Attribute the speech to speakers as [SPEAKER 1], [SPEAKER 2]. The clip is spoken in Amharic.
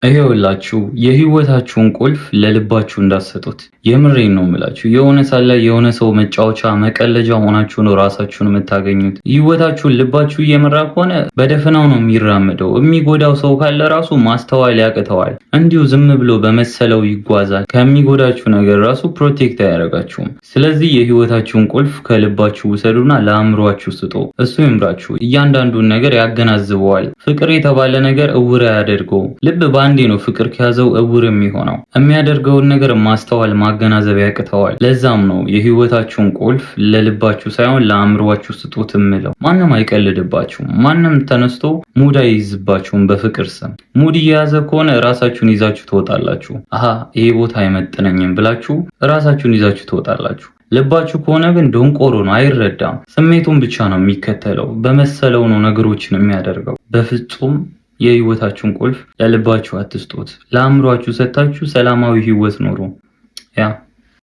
[SPEAKER 1] ይኸውላችሁ የህይወታችሁን ቁልፍ ለልባችሁ እንዳትሰጡት። የምሬን ነው የምላችሁ። የሆነ ሳለ የሆነ ሰው መጫወቻ መቀለጃ ሆናችሁ ነው ራሳችሁን የምታገኙት። ህይወታችሁን ልባችሁ እየመራ ከሆነ በደፈናው ነው የሚራመደው። የሚጎዳው ሰው ካለ ራሱ ማስተዋል ያቅተዋል። እንዲሁ ዝም ብሎ በመሰለው ይጓዛል። ከሚጎዳችሁ ነገር ራሱ ፕሮቴክት አያደርጋችሁም። ስለዚህ የህይወታችሁን ቁልፍ ከልባችሁ ውሰዱና ለአእምሯችሁ ስጡ። እሱ ይምራችሁ። እያንዳንዱን ነገር ያገናዝበዋል። ፍቅር የተባለ ነገር እውር አያደርገው። ልብ አንዴ ነው ፍቅር ከያዘው እውር የሚሆነው። የሚያደርገውን ነገር ማስተዋል ማገናዘብ ያቅተዋል። ለዛም ነው የህይወታችሁን ቁልፍ ለልባችሁ ሳይሆን ለአእምሮአችሁ ስጡት እምለው። ማንም አይቀልድባችሁም። ማንም ተነስቶ ሙድ አይይዝባችሁም። በፍቅር ስም ሙድ እየያዘ ከሆነ ራሳችሁን ይዛችሁ ትወጣላችሁ። አሃ ይሄ ቦታ አይመጥነኝም ብላችሁ ራሳችሁን ይዛችሁ ትወጣላችሁ። ልባችሁ ከሆነ ግን ደንቆሮ ነው፣ አይረዳም። ስሜቱን ብቻ ነው የሚከተለው። በመሰለው ነው ነገሮችን የሚያደርገው። በፍጹም የህይወታችሁን ቁልፍ ለልባችሁ አትስጡት። ለአእምሯችሁ ሰጣችሁ ሰላማዊ ህይወት ኑሩ። ያ